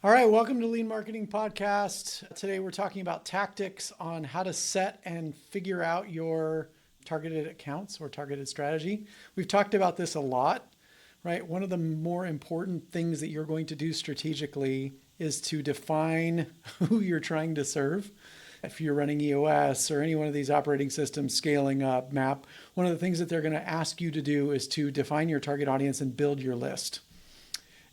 All right, welcome to Lean Marketing Podcast. Today we're talking about tactics on how to set and figure out your targeted accounts or targeted strategy. We've talked about this a lot, right? One of the more important things that you're going to do strategically is to define who you're trying to serve. If you're running EOS or any one of these operating systems, scaling up, map, one of the things that they're going to ask you to do is to define your target audience and build your list.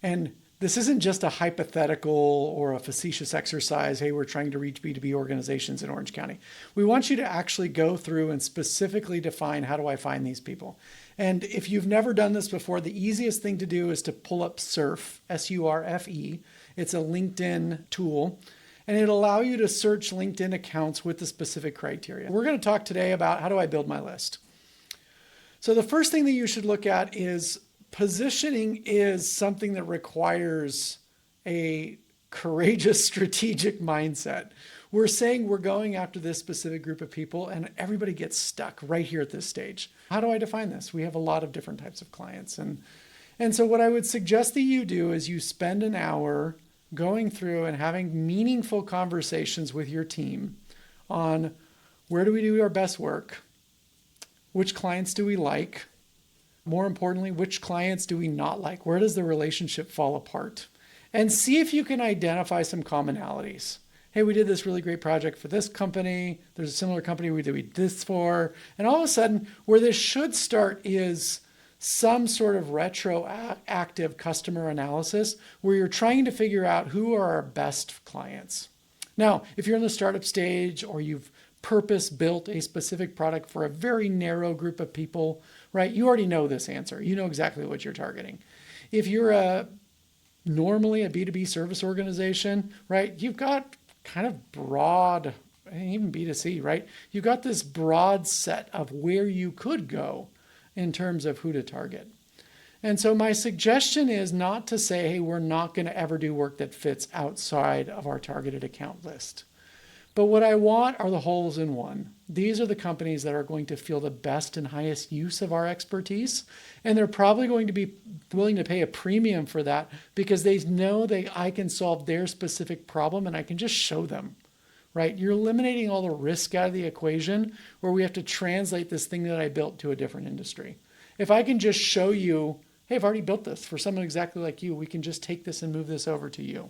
And this isn't just a hypothetical or a facetious exercise. Hey, we're trying to reach B2B organizations in Orange County. We want you to actually go through and specifically define, how do I find these people? And if you've never done this before, the easiest thing to do is to pull up Surfe, S-U-R-F-E. It's a LinkedIn tool, and it'll allow you to search LinkedIn accounts with the specific criteria. We're going to talk today about how do I build my list. So the first thing that you should look at is positioning is something that requires a courageous strategic mindset. We're saying we're going after this specific group of people and everybody gets stuck right here at this stage. How do I define this? We have a lot of different types of clients. And so what I would suggest that you do is you spend an hour going through and having meaningful conversations with your team on where do we do our best work? Which clients do we like? More importantly, which clients do we not like? Where does the relationship fall apart? And see if you can identify some commonalities. Hey, we did this really great project for this company. There's a similar company we did this for. And all of a sudden, where this should start is some sort of retroactive customer analysis where you're trying to figure out who are our best clients. Now, if you're in the startup stage or you've purpose-built a specific product for a very narrow group of people, right? You already know this answer. You know exactly what you're targeting. If you're normally a B2B service organization, right? You've got kind of broad, and even B2C, right? You've got this broad set of where you could go in terms of who to target. And so my suggestion is not to say, hey, we're not going to ever do work that fits outside of our targeted account list. But what I want are the holes in one. These are the companies that are going to feel the best and highest use of our expertise. And they're probably going to be willing to pay a premium for that because they know that I can solve their specific problem and I can just show them, right? You're eliminating all the risk out of the equation where we have to translate this thing that I built to a different industry. If I can just show you, hey, I've already built this for someone exactly like you, we can just take this and move this over to you.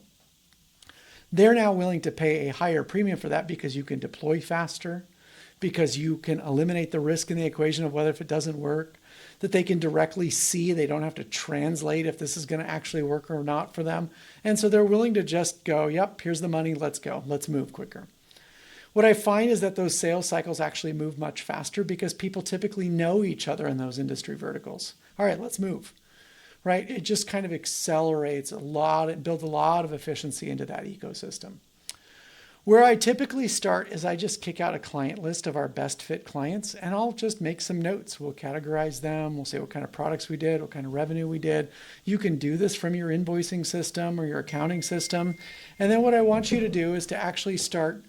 They're now willing to pay a higher premium for that because you can deploy faster, because you can eliminate the risk in the equation of whether if it doesn't work, that they can directly see, they don't have to translate if this is going to actually work or not for them. And so they're willing to just go, yep, here's the money, let's go, let's move quicker. What I find is that those sales cycles actually move much faster because people typically know each other in those industry verticals. All right, let's move. Right? It just kind of accelerates a lot and builds a lot of efficiency into that ecosystem. Where I typically start is I just kick out a client list of our best fit clients and I'll just make some notes. We'll categorize them. We'll say what kind of products we did, what kind of revenue we did. You can do this from your invoicing system or your accounting system. And then what I want you to do is to actually start,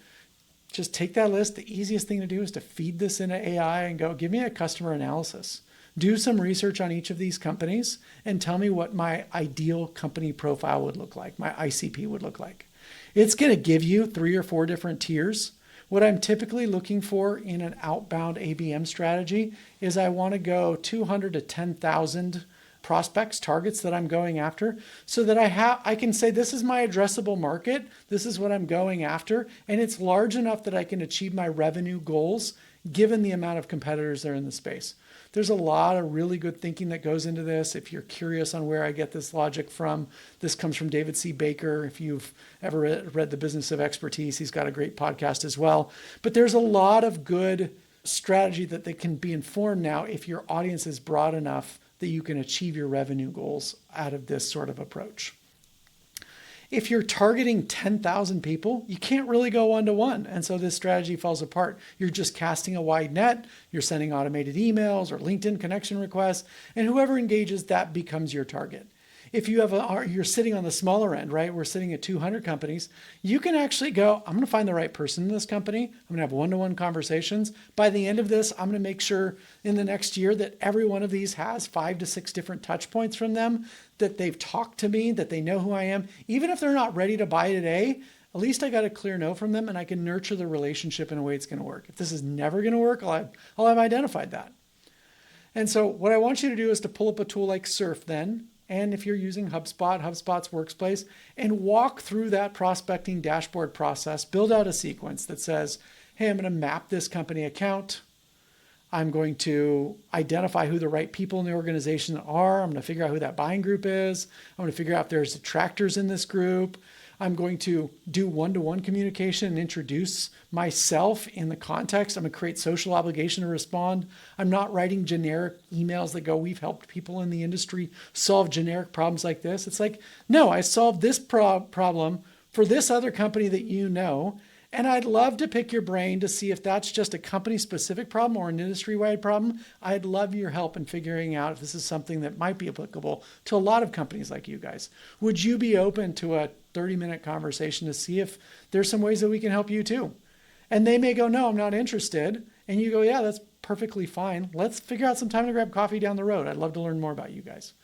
just take that list. The easiest thing to do is to feed this into AI and go, give me a customer analysis. Do some research on each of these companies and tell me what my ideal company profile would look like, my ICP would look like. It's going to give you 3 or 4 different tiers. What I'm typically looking for in an outbound ABM strategy is I want to go 200 to 10,000 prospects, targets that I'm going after, so that I can say this is my addressable market, this is what I'm going after, and it's large enough that I can achieve my revenue goals given the amount of competitors that are in the space. There's a lot of really good thinking that goes into this. If you're curious on where I get this logic from, this comes from David C. Baker. If you've ever read The Business of Expertise, he's got a great podcast as well. But there's a lot of good strategy that they can be informed now if your audience is broad enough that you can achieve your revenue goals out of this sort of approach. If you're targeting 10,000 people, you can't really go one-to-one. And so this strategy falls apart. You're just casting a wide net. You're sending automated emails or LinkedIn connection requests, and whoever engages, that becomes your target. if you you're sitting on the smaller end, right? We're sitting at 200 companies. You can actually go, I'm going to find the right person in this company. I'm going to have one-to-one conversations. By the end of this, I'm going to make sure in the next year that every one of these has 5 to 6 different touch points from them, that they've talked to me, that they know who I am. Even if they're not ready to buy today, at least I got a clear no from them, and I can nurture the relationship in a way it's going to work. If this is never going to work, I'll have identified that. And so what I want you to do is to pull up a tool like Surf then, and if you're using HubSpot, HubSpot's Workspace, and walk through that prospecting dashboard process, build out a sequence that says, hey, I'm going to map this company account. I'm going to identify who the right people in the organization are. I'm going to figure out who that buying group is. I'm going to figure out if there's detractors in this group. I'm going to do one-to-one communication and introduce myself in the context. I'm going to create social obligation to respond. I'm not writing generic emails that go, we've helped people in the industry solve generic problems like this. It's like, no, I solved this problem for this other company that you know, and I'd love to pick your brain to see if that's just a company-specific problem or an industry-wide problem. I'd love your help in figuring out if this is something that might be applicable to a lot of companies like you guys. Would you be open to a 30-minute conversation to see if there's some ways that we can help you too? And they may go, no, I'm not interested. And you go, yeah, that's perfectly fine. Let's figure out some time to grab coffee down the road. I'd love to learn more about you guys.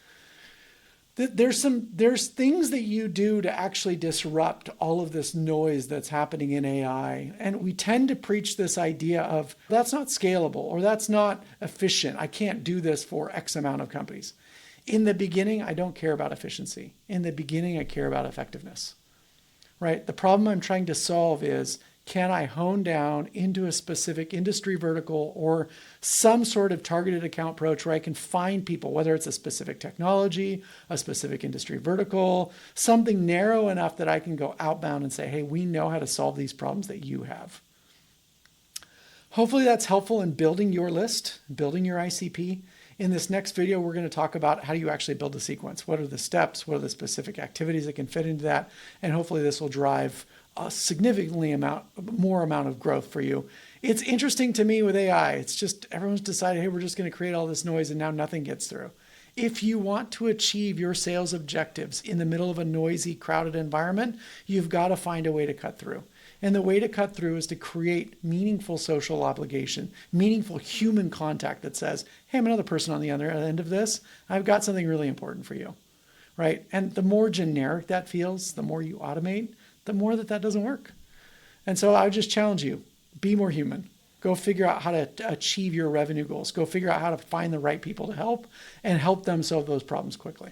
There's things that you do to actually disrupt all of this noise that's happening in AI. And we tend to preach this idea of that's not scalable or that's not efficient. I can't do this for X amount of companies. In the beginning, I don't care about efficiency. In the beginning, I care about effectiveness, right? The problem I'm trying to solve is, can I hone down into a specific industry vertical or some sort of targeted account approach where I can find people, whether it's a specific technology, a specific industry vertical, something narrow enough that I can go outbound and say, hey, we know how to solve these problems that you have. Hopefully that's helpful in building your list, building your ICP. In this next video, we're going to talk about how do you actually build a sequence? What are the steps? What are the specific activities that can fit into that? And hopefully this will drive a significantly more amount of growth for you. It's interesting to me with AI. It's just everyone's decided, hey, we're just going to create all this noise and now nothing gets through. If you want to achieve your sales objectives in the middle of a noisy, crowded environment, you've got to find a way to cut through. And the way to cut through is to create meaningful social obligation, meaningful human contact that says, hey, I'm another person on the other end of this. I've got something really important for you, right? And the more generic that feels, the more you automate, the more that doesn't work. And so I would just challenge you, be more human. Go figure out how to achieve your revenue goals. Go figure out how to find the right people to help and help them solve those problems quickly.